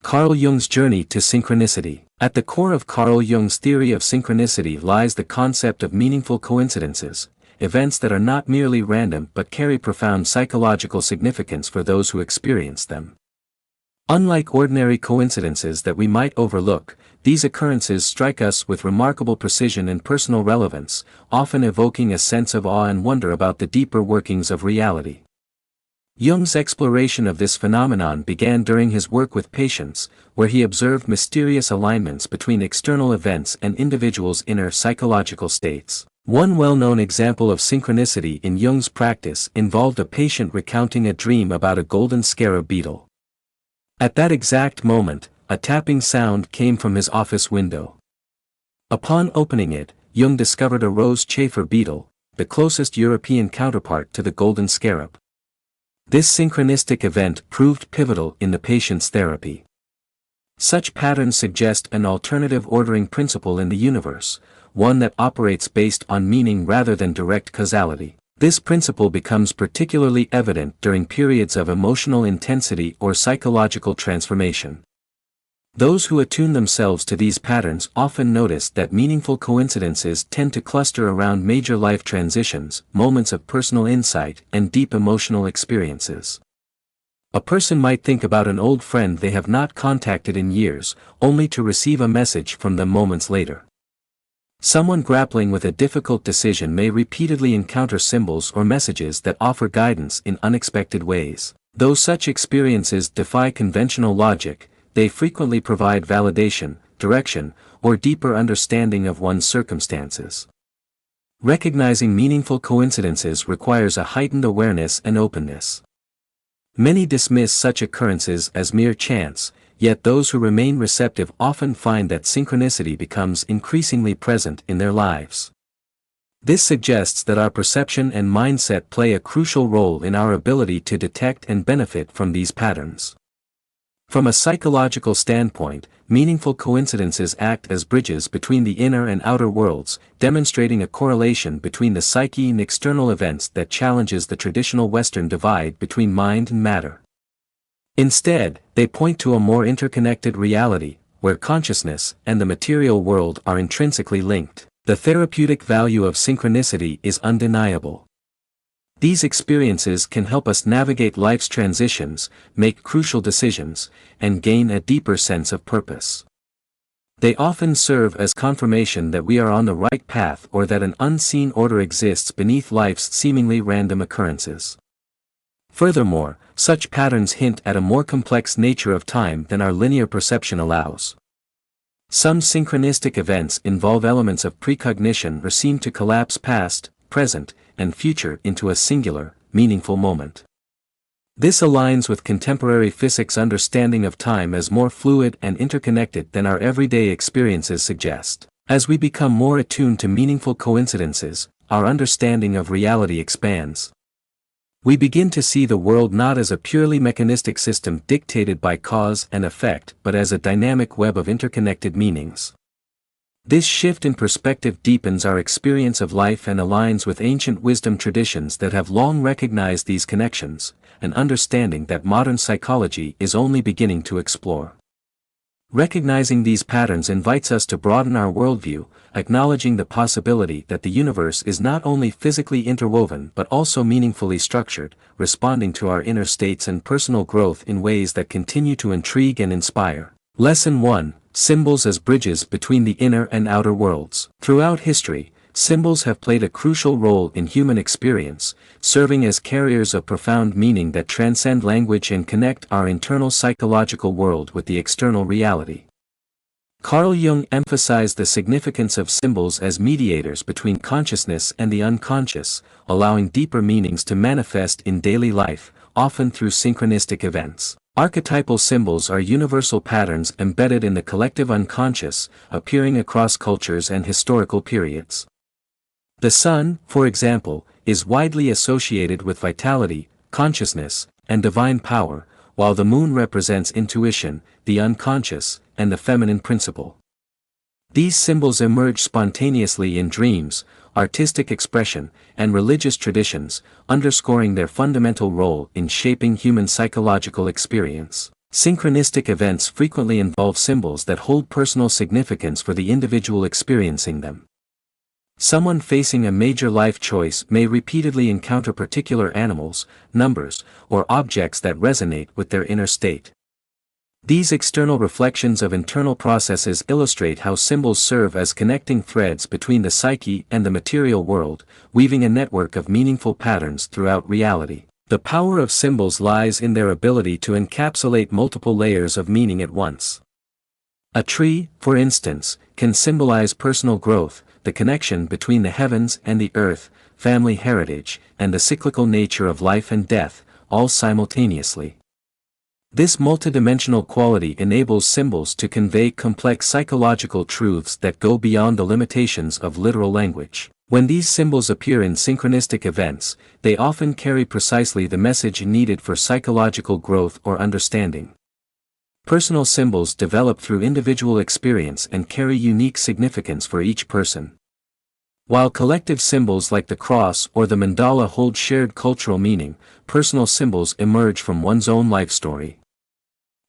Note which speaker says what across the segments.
Speaker 1: Carl Jung's journey to synchronicity. At the core of Carl Jung's theory of synchronicity lies the concept of meaningful coincidences, events that are not merely random but carry profound psychological significance for those who experience them. Unlike ordinary coincidences that we might overlook, these occurrences strike us with remarkable precision and personal relevance, often evoking a sense of awe and wonder about the deeper workings of reality. Jung's exploration of this phenomenon began during his work with patients, where he observed mysterious alignments between external events and individuals' inner psychological states. One well-known example of synchronicity in Jung's practice involved a patient recounting a dream about a golden scarab beetle. At that exact moment, a tapping sound came from his office window. Upon opening it, Jung discovered a rose chafer beetle, the closest European counterpart to the golden scarab. This synchronistic event proved pivotal in the patient's therapy. Such patterns suggest an alternative ordering principle in the universe, one that operates based on meaning rather than direct causality. This principle becomes particularly evident during periods of emotional intensity or psychological transformation. Those who attune themselves to these patterns often notice that meaningful coincidences tend to cluster around major life transitions, moments of personal insight, and deep emotional experiences. A person might think about an old friend they have not contacted in years, only to receive a message from them moments later. Someone grappling with a difficult decision may repeatedly encounter symbols or messages that offer guidance in unexpected ways. Though such experiences defy conventional logic, they frequently provide validation, direction, or deeper understanding of one's circumstances. Recognizing meaningful coincidences requires a heightened awareness and openness. Many dismiss such occurrences as mere chance, yet those who remain receptive often find that synchronicity becomes increasingly present in their lives. This suggests that our perception and mindset play a crucial role in our ability to detect and benefit from these patterns. From a psychological standpoint, meaningful coincidences act as bridges between the inner and outer worlds, demonstrating a correlation between the psyche and external events that challenges the traditional Western divide between mind and matter. Instead, they point to a more interconnected reality, where consciousness and the material world are intrinsically linked. The therapeutic value of synchronicity is undeniable. These experiences can help us navigate life's transitions, make crucial decisions, and gain a deeper sense of purpose. They often serve as confirmation that we are on the right path or that an unseen order exists beneath life's seemingly random occurrences. Furthermore, such patterns hint at a more complex nature of time than our linear perception allows. Some synchronistic events involve elements of precognition or seem to collapse past, present, and future into a singular, meaningful moment. This aligns with contemporary physics' understanding of time as more fluid and interconnected than our everyday experiences suggest. As we become more attuned to meaningful coincidences, our understanding of reality expands. We begin to see the world not as a purely mechanistic system dictated by cause and effect but as a dynamic web of interconnected meanings. This shift in perspective deepens our experience of life and aligns with ancient wisdom traditions that have long recognized these connections, an understanding that modern psychology is only beginning to explore. Recognizing these patterns invites us to broaden our worldview, acknowledging the possibility that the universe is not only physically interwoven but also meaningfully structured, responding to our inner states and personal growth in ways that continue to intrigue and inspire. Lesson 1: Symbols as bridges between the inner and outer worlds. Throughout history, symbols have played a crucial role in human experience, serving as carriers of profound meaning that transcend language and connect our internal psychological world with the external reality. Carl Jung emphasized the significance of symbols as mediators between consciousness and the unconscious, allowing deeper meanings to manifest in daily life, often through synchronistic events. Archetypal symbols are universal patterns embedded in the collective unconscious, appearing across cultures and historical periods. The sun, for example, is widely associated with vitality, consciousness, and divine power, while the moon represents intuition, the unconscious, and the feminine principle. These symbols emerge spontaneously in dreams, artistic expression, and religious traditions, underscoring their fundamental role in shaping human psychological experience. Synchronistic events frequently involve symbols that hold personal significance for the individual experiencing them. Someone facing a major life choice may repeatedly encounter particular animals, numbers, or objects that resonate with their inner state. These external reflections of internal processes illustrate how symbols serve as connecting threads between the psyche and the material world, weaving a network of meaningful patterns throughout reality. The power of symbols lies in their ability to encapsulate multiple layers of meaning at once. A tree, for instance, can symbolize personal growth, the connection between the heavens and the earth, family heritage, and the cyclical nature of life and death, all simultaneously. This multidimensional quality enables symbols to convey complex psychological truths that go beyond the limitations of literal language. When these symbols appear in synchronistic events, they often carry precisely the message needed for psychological growth or understanding. Personal symbols develop through individual experience and carry unique significance for each person. While collective symbols like the cross or the mandala hold shared cultural meaning, personal symbols emerge from one's own life story.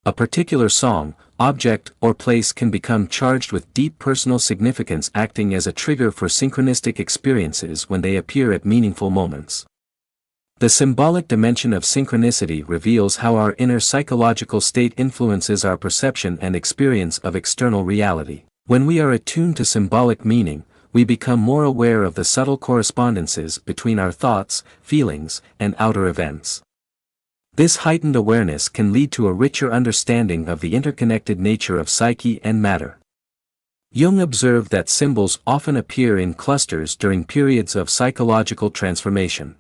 Speaker 1: A particular song, object, or place can become charged with deep personal significance, acting as a trigger for synchronistic experiences when they appear at meaningful moments. The symbolic dimension of synchronicity reveals how our inner psychological state influences our perception and experience of external reality. When we are attuned to symbolic meaning, we become more aware of the subtle correspondences between our thoughts, feelings, and outer events. This heightened awareness can lead to a richer understanding of the interconnected nature of psyche and matter. Jung observed that symbols often appear in clusters during periods of psychological transformation.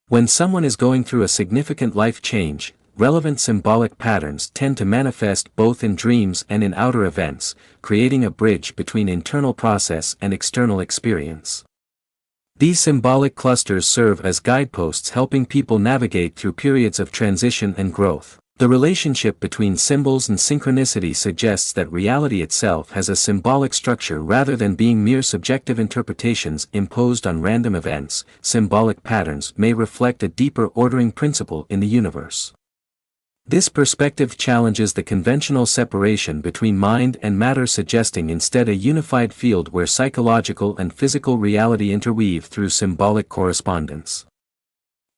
Speaker 1: When someone is going through a significant life change, relevant symbolic patterns tend to manifest both in dreams and in outer events, creating a bridge between internal process and external experience. These symbolic clusters serve as guideposts, helping people navigate through periods of transition and growth. The relationship between symbols and synchronicity suggests that reality itself has a symbolic structure rather than being mere subjective interpretations imposed on random events. Symbolic patterns may reflect a deeper ordering principle in the universe. This perspective challenges the conventional separation between mind and matter, suggesting instead a unified field where psychological and physical reality interweave through symbolic correspondence.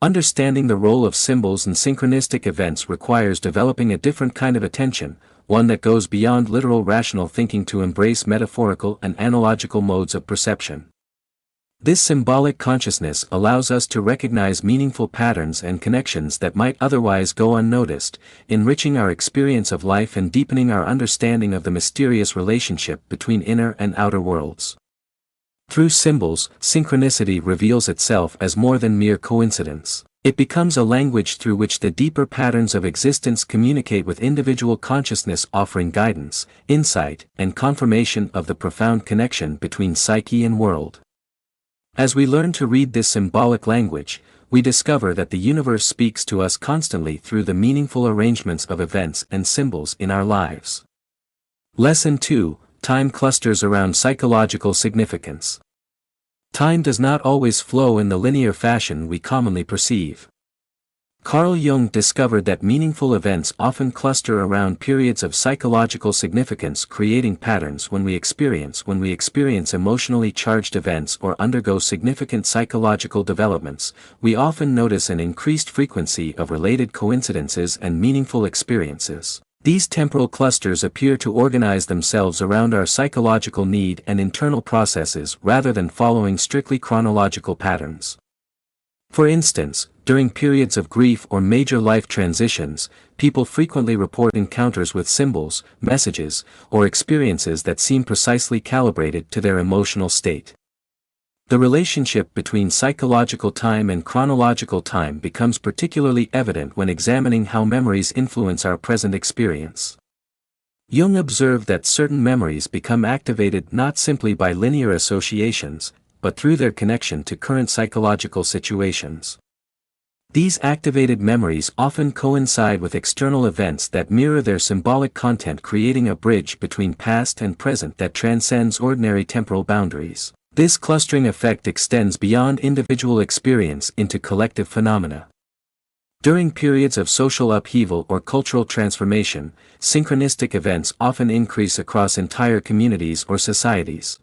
Speaker 1: Understanding the role of symbols in synchronistic events requires developing a different kind of attention, one that goes beyond literal rational thinking to embrace metaphorical and analogical modes of perception. This symbolic consciousness allows us to recognize meaningful patterns and connections that might otherwise go unnoticed, enriching our experience of life and deepening our understanding of the mysterious relationship between inner and outer worlds. Through symbols, synchronicity reveals itself as more than mere coincidence. It becomes a language through which the deeper patterns of existence communicate with individual consciousness, offering guidance, insight, and confirmation of the profound connection between psyche and world. As we learn to read this symbolic language, we discover that the universe speaks to us constantly through the meaningful arrangements of events and symbols in our lives. Lesson 2: Time clusters around psychological significance. Time does not always flow in the linear fashion we commonly perceive. Carl Jung discovered that meaningful events often cluster around periods of psychological significance, creating patterns. When we experience emotionally charged events or undergo significant psychological developments, we often notice an increased frequency of related coincidences and meaningful experiences. These temporal clusters appear to organize themselves around our psychological need and internal processes rather than following strictly chronological patterns. For instance, during periods of grief or major life transitions, people frequently report encounters with symbols, messages, or experiences that seem precisely calibrated to their emotional state. The relationship between psychological time and chronological time becomes particularly evident when examining how memories influence our present experience. Jung observed that certain memories become activated not simply by linear associations, but through their connection to current psychological situations. These activated memories often coincide with external events that mirror their symbolic content, creating a bridge between past and present that transcends ordinary temporal boundaries. This clustering effect extends beyond individual experience into collective phenomena. During periods of social upheaval or cultural transformation, synchronistic events often increase across entire communities or societies.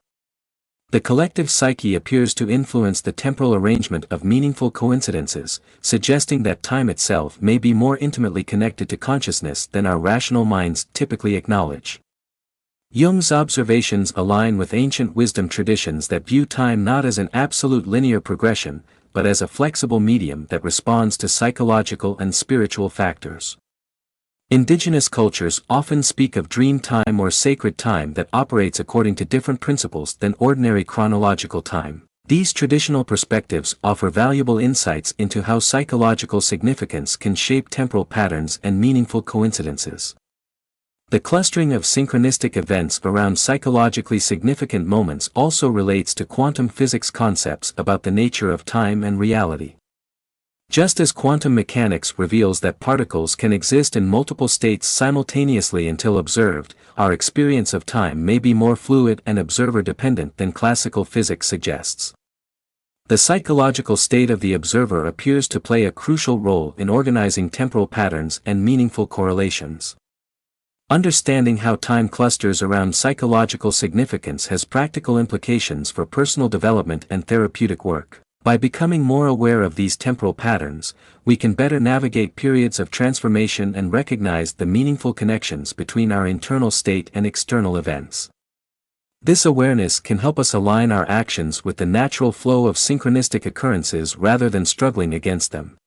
Speaker 1: The collective psyche appears to influence the temporal arrangement of meaningful coincidences, suggesting that time itself may be more intimately connected to consciousness than our rational minds typically acknowledge. Jung's observations align with ancient wisdom traditions that view time not as an absolute linear progression, but as a flexible medium that responds to psychological and spiritual factors. Indigenous cultures often speak of dream time or sacred time that operates according to different principles than ordinary chronological time. These traditional perspectives offer valuable insights into how psychological significance can shape temporal patterns and meaningful coincidences. The clustering of synchronistic events around psychologically significant moments also relates to quantum physics concepts about the nature of time and reality. Just as quantum mechanics reveals that particles can exist in multiple states simultaneously until observed, our experience of time may be more fluid and observer-dependent than classical physics suggests. The psychological state of the observer appears to play a crucial role in organizing temporal patterns and meaningful correlations. Understanding how time clusters around psychological significance has practical implications for personal development and therapeutic work. By becoming more aware of these temporal patterns, we can better navigate periods of transformation and recognize the meaningful connections between our internal state and external events. This awareness can help us align our actions with the natural flow of synchronistic occurrences rather than struggling against them.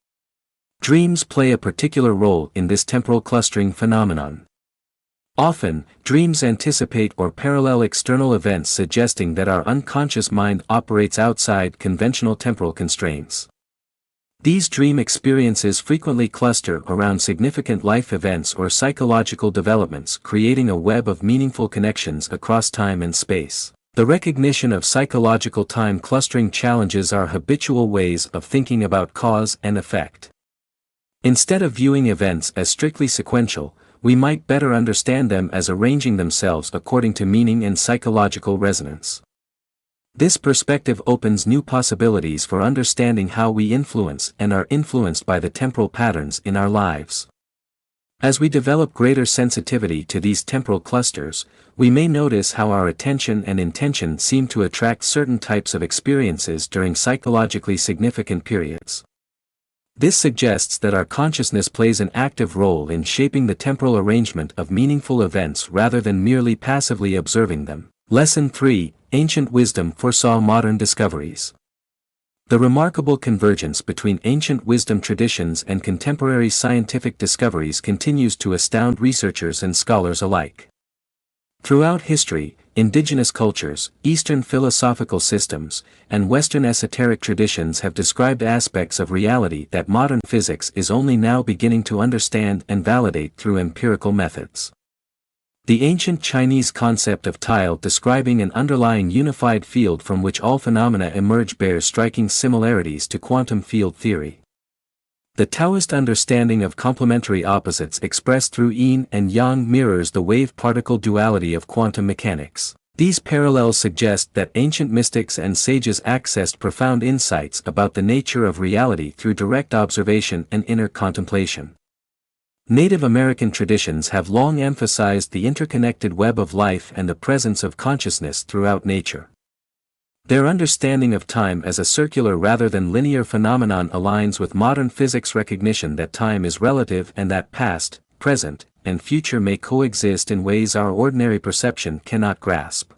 Speaker 1: Dreams play a particular role in this temporal clustering phenomenon. Often, dreams anticipate or parallel external events, suggesting that our unconscious mind operates outside conventional temporal constraints. These dream experiences frequently cluster around significant life events or psychological developments, creating a web of meaningful connections across time and space. The recognition of psychological time clustering challenges our habitual ways of thinking about cause and effect. Instead of viewing events as strictly sequential, we might better understand them as arranging themselves according to meaning and psychological resonance. This perspective opens new possibilities for understanding how we influence and are influenced by the temporal patterns in our lives. As we develop greater sensitivity to these temporal clusters, we may notice how our attention and intention seem to attract certain types of experiences during psychologically significant periods. This suggests that our consciousness plays an active role in shaping the temporal arrangement of meaningful events rather than merely passively observing them. Lesson 3: Ancient wisdom foresaw modern discoveries. The remarkable convergence between ancient wisdom traditions and contemporary scientific discoveries continues to astound researchers and scholars alike. Throughout history, indigenous cultures, Eastern philosophical systems, and Western esoteric traditions have described aspects of reality that modern physics is only now beginning to understand and validate through empirical methods. The ancient Chinese concept of tile describing an underlying unified field from which all phenomena emerge bears striking similarities to quantum field theory. The Taoist understanding of complementary opposites expressed through yin and yang mirrors the wave-particle duality of quantum mechanics. These parallels suggest that ancient mystics and sages accessed profound insights about the nature of reality through direct observation and inner contemplation. Native American traditions have long emphasized the interconnected web of life and the presence of consciousness throughout nature. Their understanding of time as a circular rather than linear phenomenon aligns with modern physics' recognition that time is relative and that past, present, and future may coexist in ways our ordinary perception cannot grasp.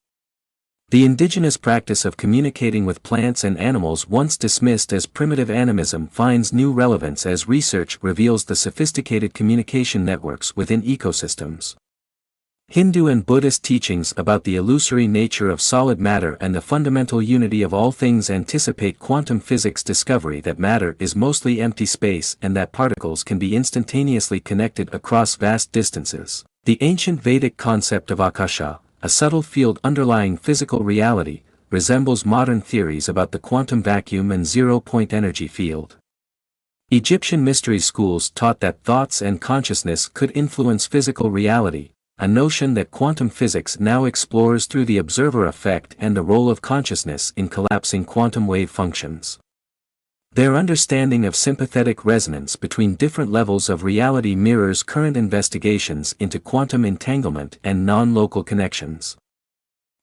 Speaker 1: The indigenous practice of communicating with plants and animals, once dismissed as primitive animism, finds new relevance as research reveals the sophisticated communication networks within ecosystems. Hindu and Buddhist teachings about the illusory nature of solid matter and the fundamental unity of all things anticipate quantum physics' discovery that matter is mostly empty space and that particles can be instantaneously connected across vast distances. The ancient Vedic concept of akasha, a subtle field underlying physical reality, resembles modern theories about the quantum vacuum and zero-point energy field. Egyptian mystery schools taught that thoughts and consciousness could influence physical reality, a notion that quantum physics now explores through the observer effect and the role of consciousness in collapsing quantum wave functions. Their understanding of sympathetic resonance between different levels of reality mirrors current investigations into quantum entanglement and non-local connections.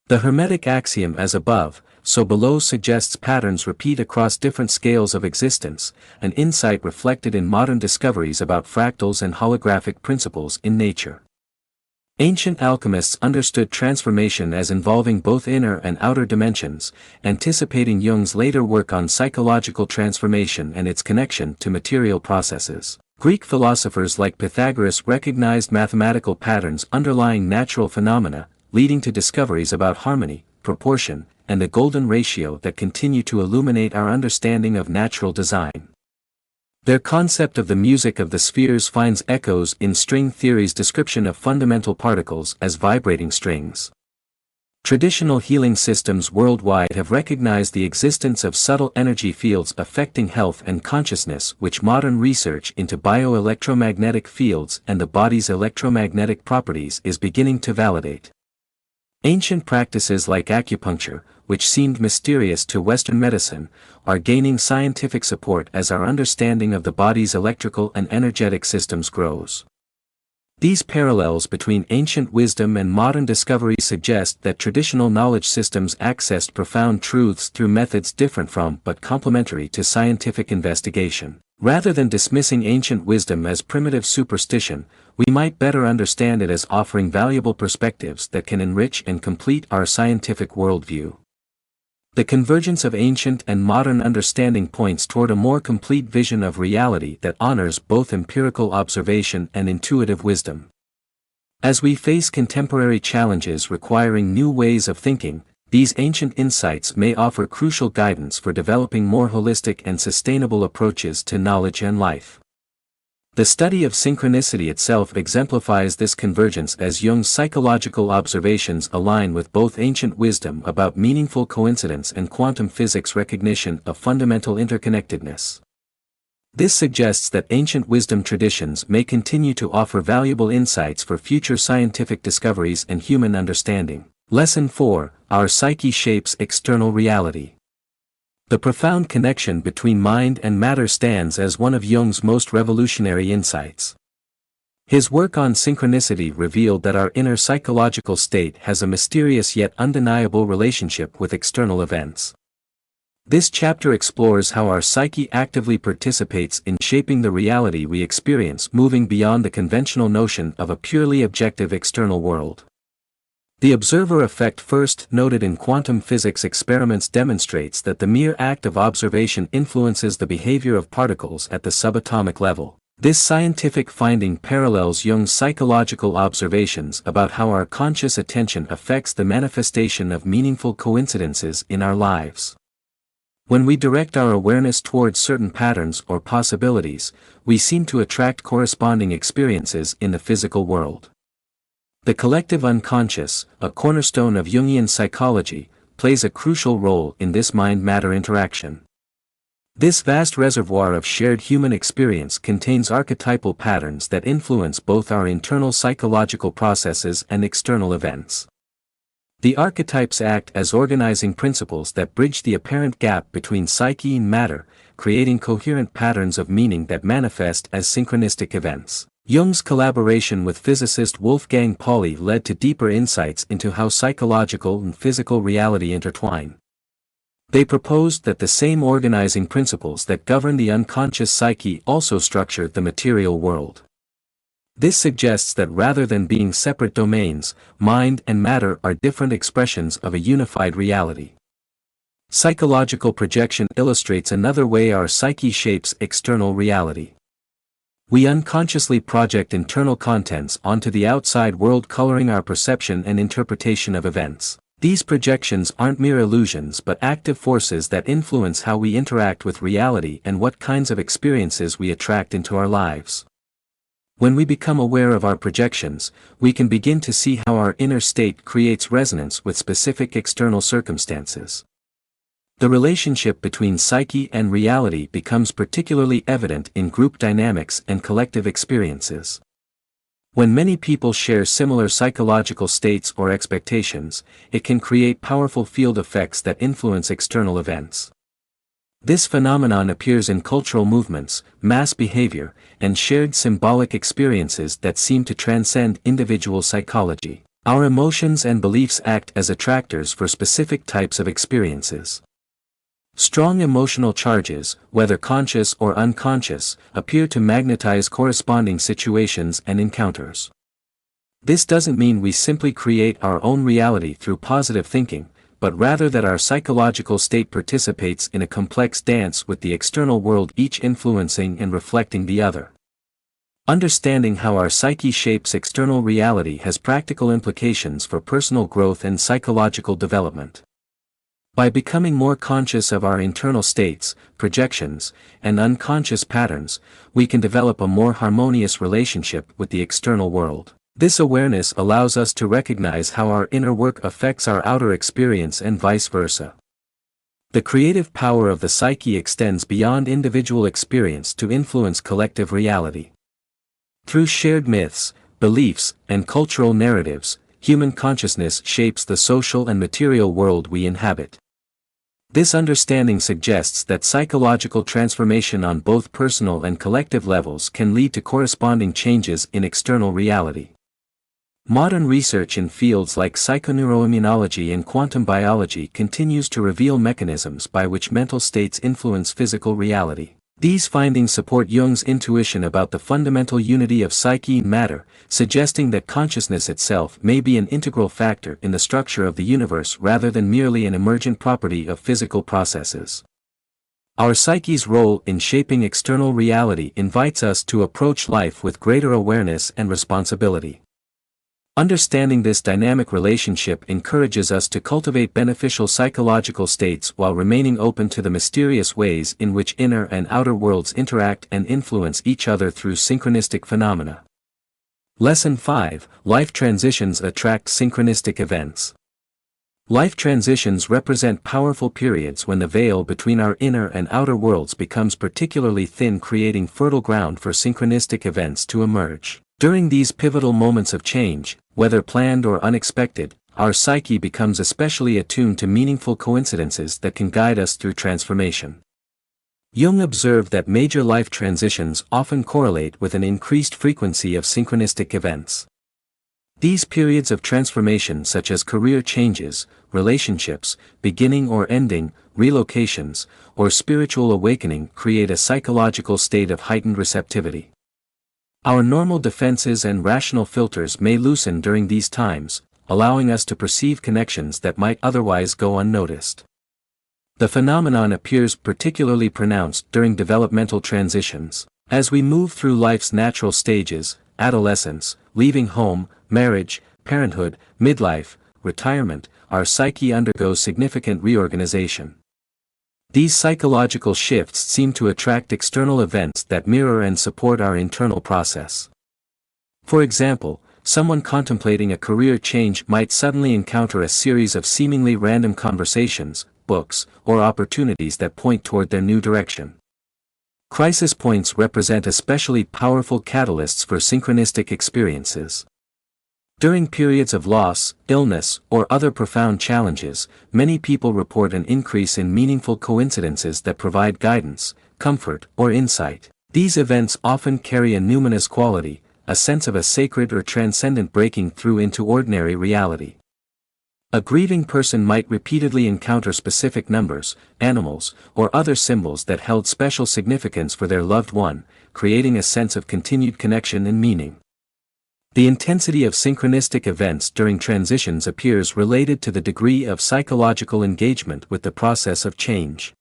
Speaker 1: The Hermetic axiom as above, so below suggests patterns repeat across different scales of existence, an insight reflected in modern discoveries about fractals and holographic principles in nature. Ancient alchemists understood transformation as involving both inner and outer dimensions, anticipating Jung's later work on psychological transformation and its connection to material processes. Greek philosophers like Pythagoras recognized mathematical patterns underlying natural phenomena, leading to discoveries about harmony, proportion, and the golden ratio that continue to illuminate our understanding of natural design. Their concept of the music of the spheres finds echoes in string theory's description of fundamental particles as vibrating strings. Traditional healing systems worldwide have recognized the existence of subtle energy fields affecting health and consciousness, which modern research into bioelectromagnetic fields and the body's electromagnetic properties is beginning to validate. Ancient practices like acupuncture, which seemed mysterious to Western medicine, are gaining scientific support as our understanding of the body's electrical and energetic systems grows. These parallels between ancient wisdom and modern discovery suggest that traditional knowledge systems accessed profound truths through methods different from but complementary to scientific investigation. Rather than dismissing ancient wisdom as primitive superstition, we might better understand it as offering valuable perspectives that can enrich and complete our scientific worldview. The convergence of ancient and modern understanding points toward a more complete vision of reality that honors both empirical observation and intuitive wisdom. As we face contemporary challenges requiring new ways of thinking, these ancient insights may offer crucial guidance for developing more holistic and sustainable approaches to knowledge and life. The study of synchronicity itself exemplifies this convergence as Jung's psychological observations align with both ancient wisdom about meaningful coincidence and quantum physics recognition of fundamental interconnectedness. This suggests that ancient wisdom traditions may continue to offer valuable insights for future scientific discoveries and human understanding. Lesson 4: Our psyche shapes external reality. The profound connection between mind and matter stands as one of Jung's most revolutionary insights. His work on synchronicity revealed that our inner psychological state has a mysterious yet undeniable relationship with external events. This chapter explores how our psyche actively participates in shaping the reality we experience, moving beyond the conventional notion of a purely objective external world. The observer effect, first noted in quantum physics experiments, demonstrates that the mere act of observation influences the behavior of particles at the subatomic level. This scientific finding parallels Jung's psychological observations about how our conscious attention affects the manifestation of meaningful coincidences in our lives. When we direct our awareness towards certain patterns or possibilities, we seem to attract corresponding experiences in the physical world. The collective unconscious, a cornerstone of Jungian psychology, plays a crucial role in this mind-matter interaction. This vast reservoir of shared human experience contains archetypal patterns that influence both our internal psychological processes and external events. The archetypes act as organizing principles that bridge the apparent gap between psyche and matter, creating coherent patterns of meaning that manifest as synchronistic events. Jung's collaboration with physicist Wolfgang Pauli led to deeper insights into how psychological and physical reality intertwine. They proposed that the same organizing principles that govern the unconscious psyche also structure the material world. This suggests that rather than being separate domains, mind and matter are different expressions of a unified reality. Psychological projection illustrates another way our psyche shapes external reality. We unconsciously project internal contents onto the outside world, coloring our perception and interpretation of events. These projections aren't mere illusions but active forces that influence how we interact with reality and what kinds of experiences we attract into our lives. When we become aware of our projections, we can begin to see how our inner state creates resonance with specific external circumstances. The relationship between psyche and reality becomes particularly evident in group dynamics and collective experiences. When many people share similar psychological states or expectations, it can create powerful field effects that influence external events. This phenomenon appears in cultural movements, mass behavior, and shared symbolic experiences that seem to transcend individual psychology. Our emotions and beliefs act as attractors for specific types of experiences. Strong emotional charges, whether conscious or unconscious, appear to magnetize corresponding situations and encounters. This doesn't mean we simply create our own reality through positive thinking, but rather that our psychological state participates in a complex dance with the external world, each influencing and reflecting the other. Understanding how our psyche shapes external reality has practical implications for personal growth and psychological development. By becoming more conscious of our internal states, projections, and unconscious patterns, we can develop a more harmonious relationship with the external world. This awareness allows us to recognize how our inner work affects our outer experience and vice versa. The creative power of the psyche extends beyond individual experience to influence collective reality. Through shared myths, beliefs, and cultural narratives, human consciousness shapes the social and material world we inhabit. This understanding suggests that psychological transformation on both personal and collective levels can lead to corresponding changes in external reality. Modern research in fields like psychoneuroimmunology and quantum biology continues to reveal mechanisms by which mental states influence physical reality. These findings support Jung's intuition about the fundamental unity of psyche and matter, suggesting that consciousness itself may be an integral factor in the structure of the universe rather than merely an emergent property of physical processes. Our psyche's role in shaping external reality invites us to approach life with greater awareness and responsibility. Understanding this dynamic relationship encourages us to cultivate beneficial psychological states while remaining open to the mysterious ways in which inner and outer worlds interact and influence each other through synchronistic phenomena. Lesson 5: Life transitions attract synchronistic events. Life transitions represent powerful periods when the veil between our inner and outer worlds becomes particularly thin, creating fertile ground for synchronistic events to emerge. During these pivotal moments of change, whether planned or unexpected, our psyche becomes especially attuned to meaningful coincidences that can guide us through transformation. Jung observed that major life transitions often correlate with an increased frequency of synchronistic events. These periods of transformation, such as career changes, relationships, beginning or ending, relocations, or spiritual awakening, create a psychological state of heightened receptivity. Our normal defenses and rational filters may loosen during these times, allowing us to perceive connections that might otherwise go unnoticed. The phenomenon appears particularly pronounced during developmental transitions. As we move through life's natural stages, adolescence, leaving home, marriage, parenthood, midlife, retirement, our psyche undergoes significant reorganization. These psychological shifts seem to attract external events that mirror and support our internal process. For example, someone contemplating a career change might suddenly encounter a series of seemingly random conversations, books, or opportunities that point toward their new direction. Crisis points represent especially powerful catalysts for synchronistic experiences. During periods of loss, illness, or other profound challenges, many people report an increase in meaningful coincidences that provide guidance, comfort, or insight. These events often carry a numinous quality, a sense of a sacred or transcendent breaking through into ordinary reality. A grieving person might repeatedly encounter specific numbers, animals, or other symbols that held special significance for their loved one, creating a sense of continued connection and meaning. The intensity of synchronistic events during transitions appears related to the degree of psychological engagement with the process of change.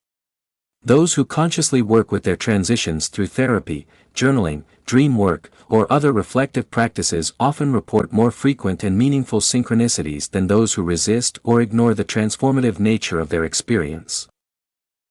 Speaker 1: Those who consciously work with their transitions through therapy, journaling, dream work, or other reflective practices often report more frequent and meaningful synchronicities than those who resist or ignore the transformative nature of their experience.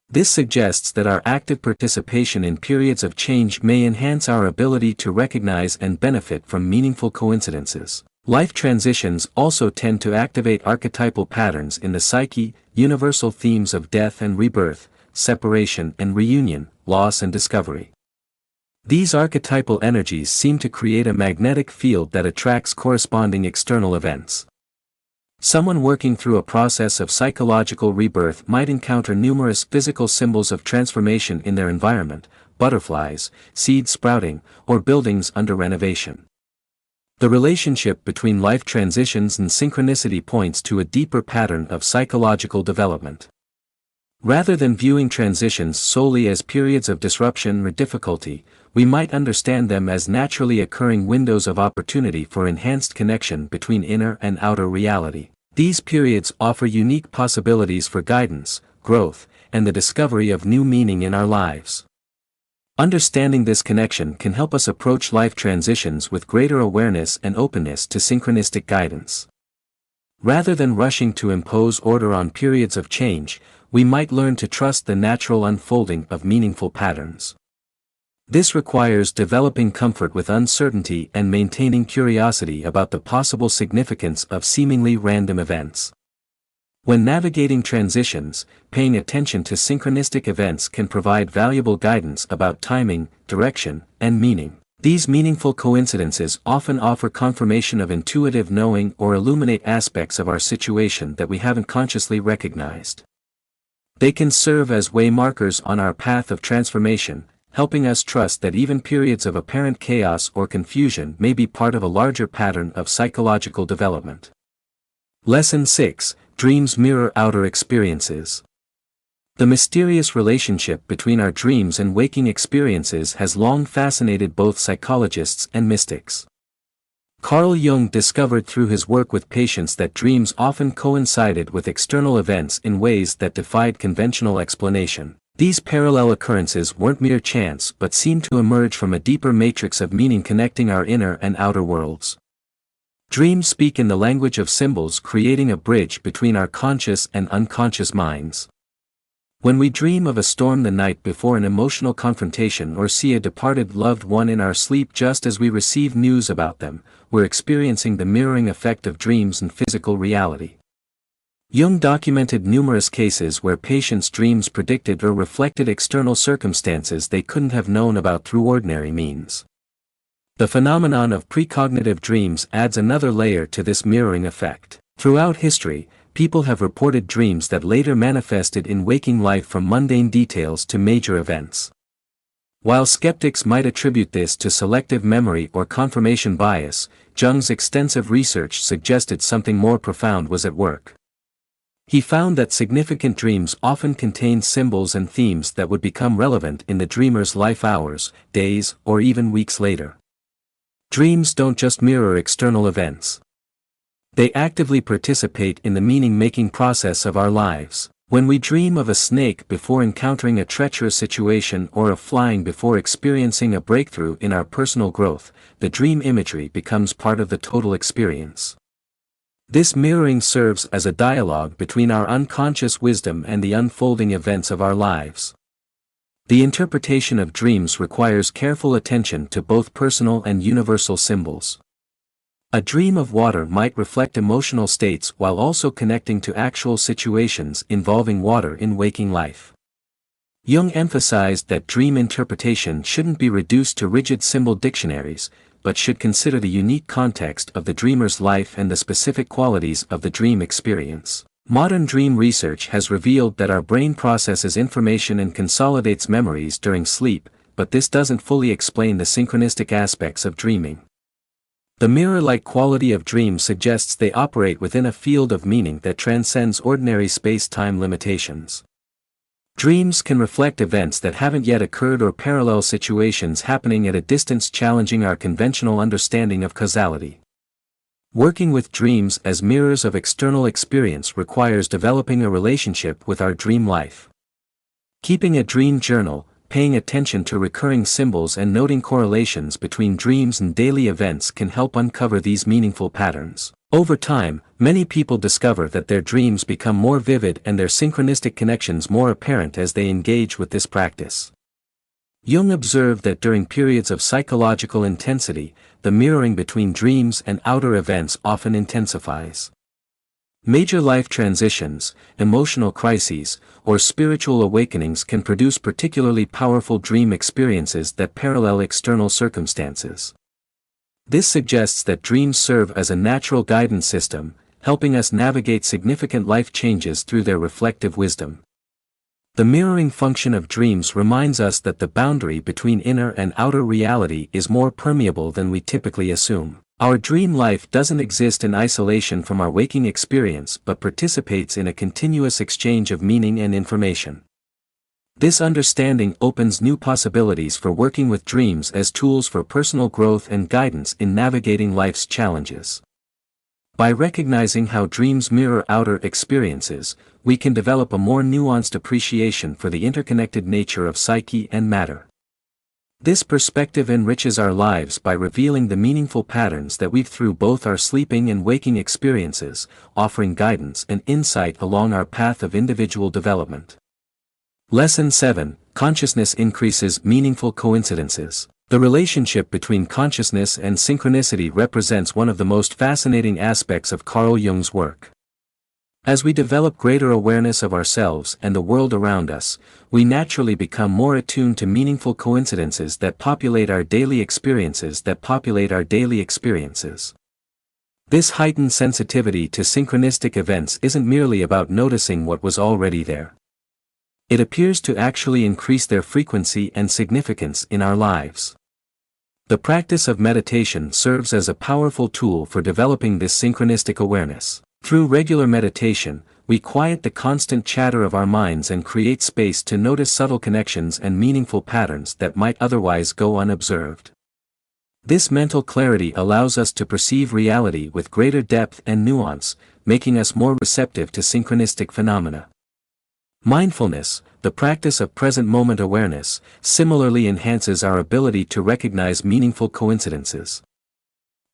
Speaker 1: This suggests that our active participation in periods of change may enhance our ability to recognize and benefit from meaningful coincidences. Life transitions also tend to activate archetypal patterns in the psyche, universal themes of death and rebirth, separation and reunion, loss and discovery. These archetypal energies seem to create a magnetic field that attracts corresponding external events. Someone working through a process of psychological rebirth might encounter numerous physical symbols of transformation in their environment: butterflies, seeds sprouting, or buildings under renovation. The relationship between life transitions and synchronicity points to a deeper pattern of psychological development. Rather than viewing transitions solely as periods of disruption or difficulty, we might understand them as naturally occurring windows of opportunity for enhanced connection between inner and outer reality. These periods offer unique possibilities for guidance, growth, and the discovery of new meaning in our lives. Understanding this connection can help us approach life transitions with greater awareness and openness to synchronistic guidance. Rather than rushing to impose order on periods of change, we might learn to trust the natural unfolding of meaningful patterns. This requires developing comfort with uncertainty and maintaining curiosity about the possible significance of seemingly random events. When navigating transitions, paying attention to synchronistic events can provide valuable guidance about timing, direction, and meaning. These meaningful coincidences often offer confirmation of intuitive knowing or illuminate aspects of our situation that we haven't consciously recognized. They can serve as waymarkers on our path of transformation, helping us trust that even periods of apparent chaos or confusion may be part of a larger pattern of psychological development. Lesson 6: Dreams mirror outer experiences. The mysterious relationship between our dreams and waking experiences has long fascinated both psychologists and mystics. Carl Jung discovered through his work with patients that dreams often coincided with external events in ways that defied conventional explanation. These parallel occurrences weren't mere chance but seemed to emerge from a deeper matrix of meaning connecting our inner and outer worlds. Dreams speak in the language of symbols, creating a bridge between our conscious and unconscious minds. When we dream of a storm the night before an emotional confrontation or see a departed loved one in our sleep just as we receive news about them, we're experiencing the mirroring effect of dreams and physical reality. Jung documented numerous cases where patients' dreams predicted or reflected external circumstances they couldn't have known about through ordinary means. The phenomenon of precognitive dreams adds another layer to this mirroring effect. Throughout history, people have reported dreams that later manifested in waking life, from mundane details to major events. While skeptics might attribute this to selective memory or confirmation bias, Jung's extensive research suggested something more profound was at work. He found that significant dreams often contained symbols and themes that would become relevant in the dreamer's life hours, days, or even weeks later. Dreams don't just mirror external events. They actively participate in the meaning-making process of our lives. When we dream of a snake before encountering a treacherous situation or of flying before experiencing a breakthrough in our personal growth, the dream imagery becomes part of the total experience. This mirroring serves as a dialogue between our unconscious wisdom and the unfolding events of our lives. The interpretation of dreams requires careful attention to both personal and universal symbols. A dream of water might reflect emotional states while also connecting to actual situations involving water in waking life. Jung emphasized that dream interpretation shouldn't be reduced to rigid symbol dictionaries, but should consider the unique context of the dreamer's life and the specific qualities of the dream experience. Modern dream research has revealed that our brain processes information and consolidates memories during sleep, but this doesn't fully explain the synchronistic aspects of dreaming. The mirror-like quality of dreams suggests they operate within a field of meaning that transcends ordinary space-time limitations. Dreams can reflect events that haven't yet occurred or parallel situations happening at a distance, challenging our conventional understanding of causality. Working with dreams as mirrors of external experience requires developing a relationship with our dream life. Keeping a dream journal, paying attention to recurring symbols and noting correlations between dreams and daily events can help uncover these meaningful patterns. Over time, many people discover that their dreams become more vivid and their synchronistic connections more apparent as they engage with this practice. Jung observed that during periods of psychological intensity, the mirroring between dreams and outer events often intensifies. Major life transitions, emotional crises, or spiritual awakenings can produce particularly powerful dream experiences that parallel external circumstances. This suggests that dreams serve as a natural guidance system, helping us navigate significant life changes through their reflective wisdom. The mirroring function of dreams reminds us that the boundary between inner and outer reality is more permeable than we typically assume. Our dream life doesn't exist in isolation from our waking experience but participates in a continuous exchange of meaning and information. This understanding opens new possibilities for working with dreams as tools for personal growth and guidance in navigating life's challenges. By recognizing how dreams mirror outer experiences, we can develop a more nuanced appreciation for the interconnected nature of psyche and matter. This perspective enriches our lives by revealing the meaningful patterns that weave through both our sleeping and waking experiences, offering guidance and insight along our path of individual development. Lesson 7: Consciousness increases meaningful coincidences. The relationship between consciousness and synchronicity represents one of the most fascinating aspects of Carl Jung's work. As we develop greater awareness of ourselves and the world around us, we naturally become more attuned to meaningful coincidences that populate our daily experiences. This heightened sensitivity to synchronistic events isn't merely about noticing what was already there. It appears to actually increase their frequency and significance in our lives. The practice of meditation serves as a powerful tool for developing this synchronistic awareness. Through regular meditation, we quiet the constant chatter of our minds and create space to notice subtle connections and meaningful patterns that might otherwise go unobserved. This mental clarity allows us to perceive reality with greater depth and nuance, making us more receptive to synchronistic phenomena. Mindfulness, the practice of present moment awareness, similarly enhances our ability to recognize meaningful coincidences.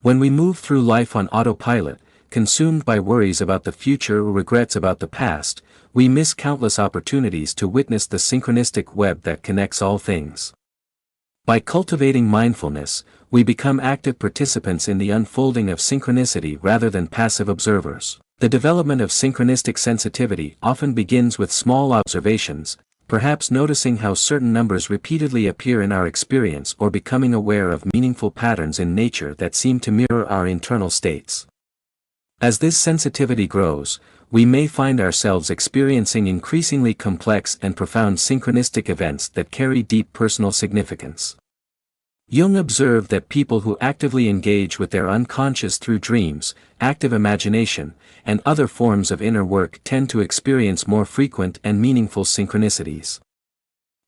Speaker 1: When we move through life on autopilot, consumed by worries about the future or regrets about the past, we miss countless opportunities to witness the synchronistic web that connects all things. By cultivating mindfulness, we become active participants in the unfolding of synchronicity rather than passive observers. The development of synchronistic sensitivity often begins with small observations, perhaps noticing how certain numbers repeatedly appear in our experience or becoming aware of meaningful patterns in nature that seem to mirror our internal states. As this sensitivity grows, we may find ourselves experiencing increasingly complex and profound synchronistic events that carry deep personal significance. Jung observed that people who actively engage with their unconscious through dreams, active imagination, and other forms of inner work tend to experience more frequent and meaningful synchronicities.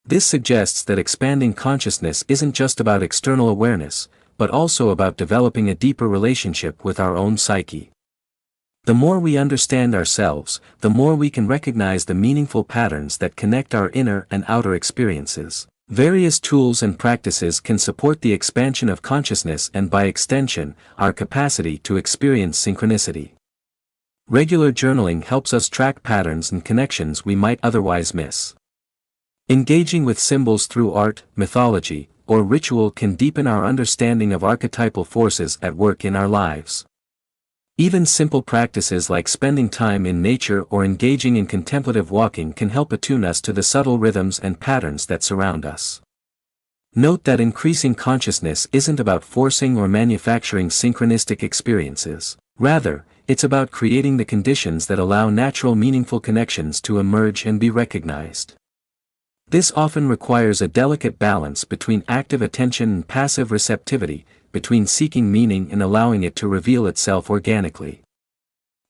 Speaker 1: This suggests that expanding consciousness isn't just about external awareness, but also about developing a deeper relationship with our own psyche. The more we understand ourselves, the more we can recognize the meaningful patterns that connect our inner and outer experiences. Various tools and practices can support the expansion of consciousness and by extension, our capacity to experience synchronicity. Regular journaling helps us track patterns and connections we might otherwise miss. Engaging with symbols through art, mythology, or ritual can deepen our understanding of archetypal forces at work in our lives. Even simple practices like spending time in nature or engaging in contemplative walking can help attune us to the subtle rhythms and patterns that surround us. Note that increasing consciousness isn't about forcing or manufacturing synchronistic experiences. Rather, it's about creating the conditions that allow natural meaningful connections to emerge and be recognized. This often requires a delicate balance between active attention and passive receptivity, between seeking meaning and allowing it to reveal itself organically.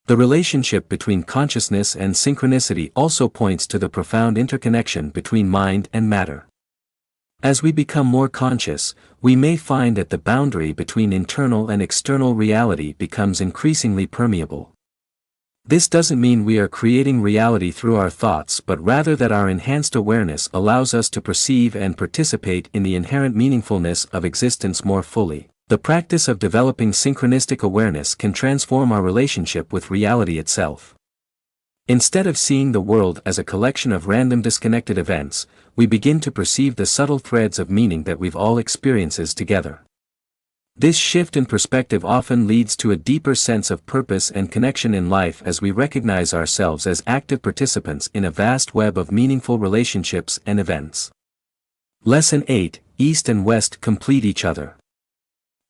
Speaker 1: The relationship between consciousness and synchronicity also points to the profound interconnection between mind and matter. As we become more conscious, we may find that the boundary between internal and external reality becomes increasingly permeable. This doesn't mean we are creating reality through our thoughts, but rather that our enhanced awareness allows us to perceive and participate in the inherent meaningfulness of existence more fully. The practice of developing synchronistic awareness can transform our relationship with reality itself. Instead of seeing the world as a collection of random disconnected events, we begin to perceive the subtle threads of meaning that weave all experiences together. This shift in perspective often leads to a deeper sense of purpose and connection in life as we recognize ourselves as active participants in a vast web of meaningful relationships and events. Lesson 8: East and West complete each other.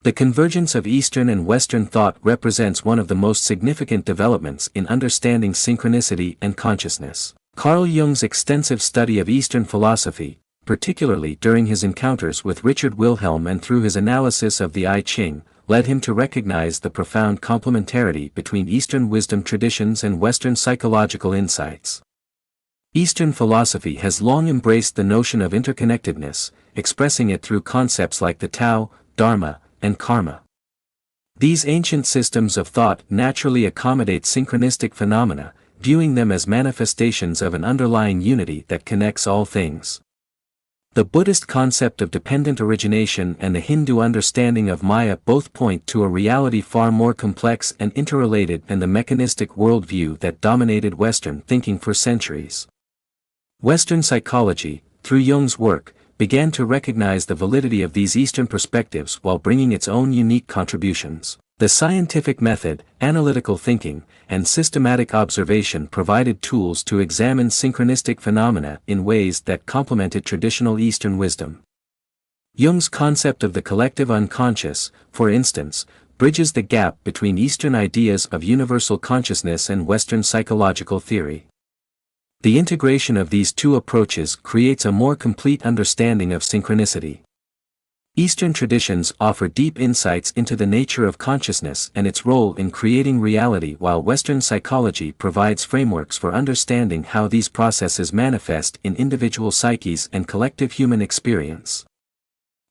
Speaker 1: The convergence of Eastern and Western thought represents one of the most significant developments in understanding synchronicity and consciousness. Carl Jung's extensive study of Eastern philosophy, particularly during his encounters with Richard Wilhelm and through his analysis of the I Ching, led him to recognize the profound complementarity between Eastern wisdom traditions and Western psychological insights. Eastern philosophy has long embraced the notion of interconnectedness, expressing it through concepts like the Tao, Dharma, and Karma. These ancient systems of thought naturally accommodate synchronistic phenomena, viewing them as manifestations of an underlying unity that connects all things. The Buddhist concept of dependent origination and the Hindu understanding of Maya both point to a reality far more complex and interrelated than the mechanistic worldview that dominated Western thinking for centuries. Western psychology, through Jung's work, began to recognize the validity of these Eastern perspectives while bringing its own unique contributions. The scientific method, analytical thinking, and systematic observation provided tools to examine synchronistic phenomena in ways that complemented traditional Eastern wisdom. Jung's concept of the collective unconscious, for instance, bridges the gap between Eastern ideas of universal consciousness and Western psychological theory. The integration of these two approaches creates a more complete understanding of synchronicity. Eastern traditions offer deep insights into the nature of consciousness and its role in creating reality, while Western psychology provides frameworks for understanding how these processes manifest in individual psyches and collective human experience.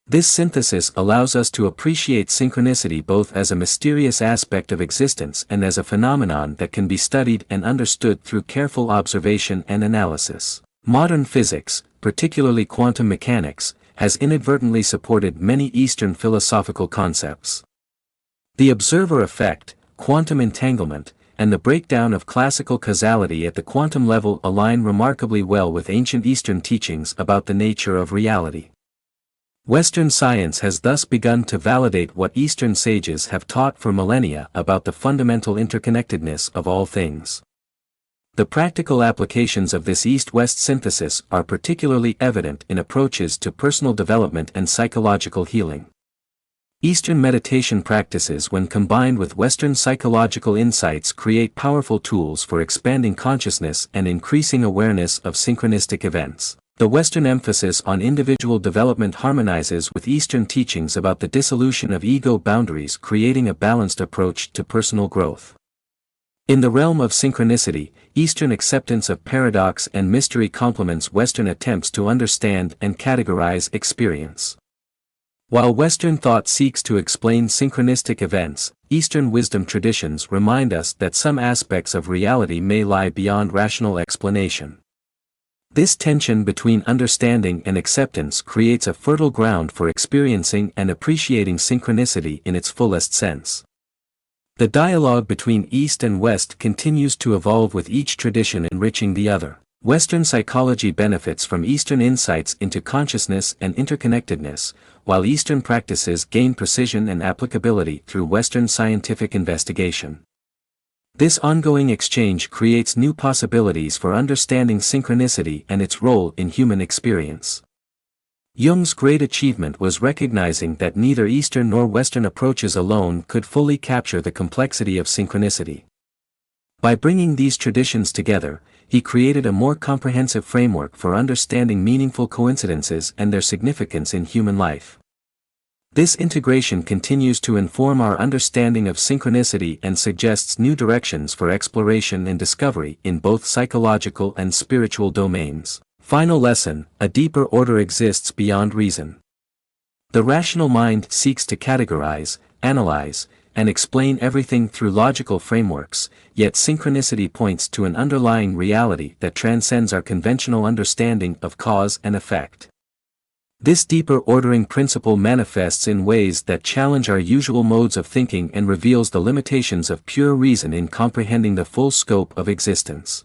Speaker 1: This synthesis allows us to appreciate synchronicity both as a mysterious aspect of existence and as a phenomenon that can be studied and understood through careful observation and analysis. Modern physics, particularly quantum mechanics, has inadvertently supported many Eastern philosophical concepts. The observer effect, quantum entanglement, and the breakdown of classical causality at the quantum level align remarkably well with ancient Eastern teachings about the nature of reality. Western science has thus begun to validate what Eastern sages have taught for millennia about the fundamental interconnectedness of all things. The practical applications of this East-West synthesis are particularly evident in approaches to personal development and psychological healing. Eastern meditation practices, when combined with Western psychological insights, create powerful tools for expanding consciousness and increasing awareness of synchronistic events. The Western emphasis on individual development harmonizes with Eastern teachings about the dissolution of ego boundaries, creating a balanced approach to personal growth. In the realm of synchronicity, Eastern acceptance of paradox and mystery complements Western attempts to understand and categorize experience. While Western thought seeks to explain synchronistic events, Eastern wisdom traditions remind us that some aspects of reality may lie beyond rational explanation. This tension between understanding and acceptance creates a fertile ground for experiencing and appreciating synchronicity in its fullest sense. The dialogue between East and West continues to evolve, with each tradition enriching the other. Western psychology benefits from Eastern insights into consciousness and interconnectedness, while Eastern practices gain precision and applicability through Western scientific investigation. This ongoing exchange creates new possibilities for understanding synchronicity and its role in human experience. Jung's great achievement was recognizing that neither Eastern nor Western approaches alone could fully capture the complexity of synchronicity. By bringing these traditions together, he created a more comprehensive framework for understanding meaningful coincidences and their significance in human life. This integration continues to inform our understanding of synchronicity and suggests new directions for exploration and discovery in both psychological and spiritual domains. Final lesson: a deeper order exists beyond reason. The rational mind seeks to categorize, analyze, and explain everything through logical frameworks, yet synchronicity points to an underlying reality that transcends our conventional understanding of cause and effect. This deeper ordering principle manifests in ways that challenge our usual modes of thinking and reveals the limitations of pure reason in comprehending the full scope of existence.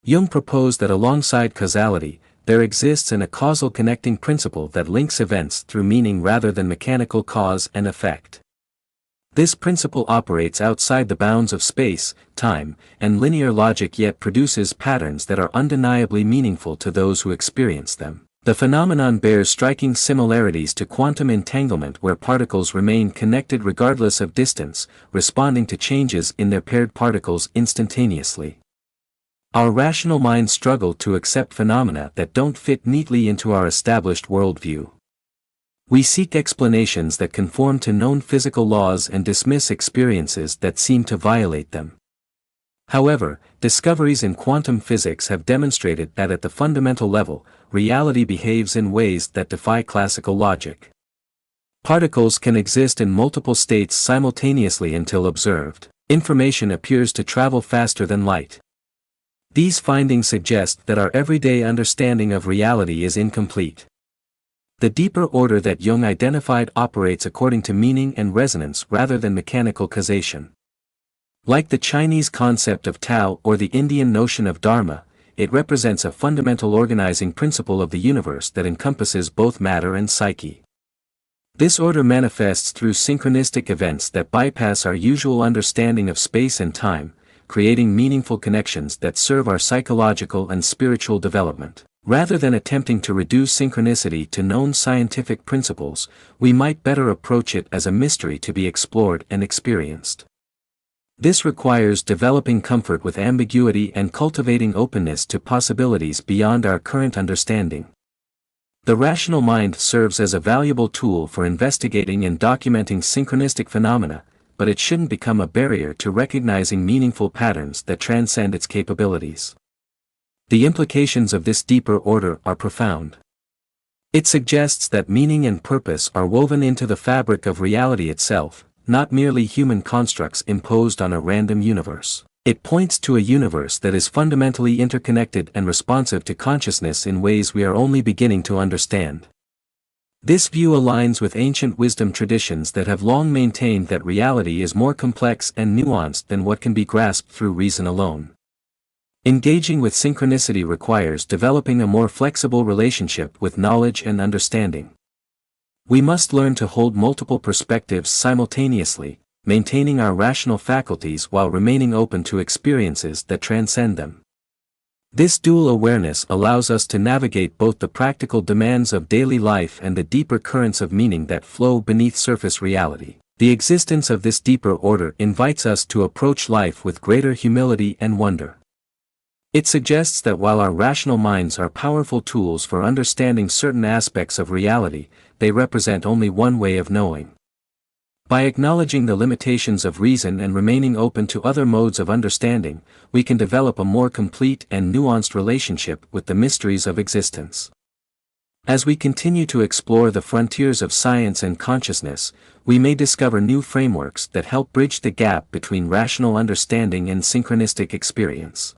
Speaker 1: Jung proposed that alongside causality, there exists an acausal connecting principle that links events through meaning rather than mechanical cause and effect. This principle operates outside the bounds of space, time, and linear logic, yet produces patterns that are undeniably meaningful to those who experience them. The phenomenon bears striking similarities to quantum entanglement, where particles remain connected regardless of distance, responding to changes in their paired particles instantaneously. Our rational minds struggle to accept phenomena that don't fit neatly into our established worldview. We seek explanations that conform to known physical laws and dismiss experiences that seem to violate them. However, discoveries in quantum physics have demonstrated that at the fundamental level, reality behaves in ways that defy classical logic. Particles can exist in multiple states simultaneously until observed. Information appears to travel faster than light. These findings suggest that our everyday understanding of reality is incomplete. The deeper order that Jung identified operates according to meaning and resonance rather than mechanical causation. Like the Chinese concept of Tao or the Indian notion of Dharma, it represents a fundamental organizing principle of the universe that encompasses both matter and psyche. This order manifests through synchronistic events that bypass our usual understanding of space and time, creating meaningful connections that serve our psychological and spiritual development. Rather than attempting to reduce synchronicity to known scientific principles, we might better approach it as a mystery to be explored and experienced. This requires developing comfort with ambiguity and cultivating openness to possibilities beyond our current understanding. The rational mind serves as a valuable tool for investigating and documenting synchronistic phenomena, but it shouldn't become a barrier to recognizing meaningful patterns that transcend its capabilities. The implications of this deeper order are profound. It suggests that meaning and purpose are woven into the fabric of reality itself, not merely human constructs imposed on a random universe. It points to a universe that is fundamentally interconnected and responsive to consciousness in ways we are only beginning to understand. This view aligns with ancient wisdom traditions that have long maintained that reality is more complex and nuanced than what can be grasped through reason alone. Engaging with synchronicity requires developing a more flexible relationship with knowledge and understanding. We must learn to hold multiple perspectives simultaneously, maintaining our rational faculties while remaining open to experiences that transcend them. This dual awareness allows us to navigate both the practical demands of daily life and the deeper currents of meaning that flow beneath surface reality. The existence of this deeper order invites us to approach life with greater humility and wonder. It suggests that while our rational minds are powerful tools for understanding certain aspects of reality, they represent only one way of knowing. By acknowledging the limitations of reason and remaining open to other modes of understanding, we can develop a more complete and nuanced relationship with the mysteries of existence. As we continue to explore the frontiers of science and consciousness, we may discover new frameworks that help bridge the gap between rational understanding and synchronistic experience.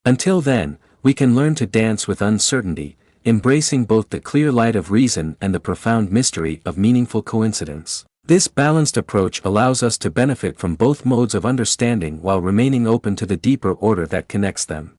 Speaker 1: Until then, we can learn to dance with uncertainty, embracing both the clear light of reason and the profound mystery of meaningful coincidence. This balanced approach allows us to benefit from both modes of understanding while remaining open to the deeper order that connects them.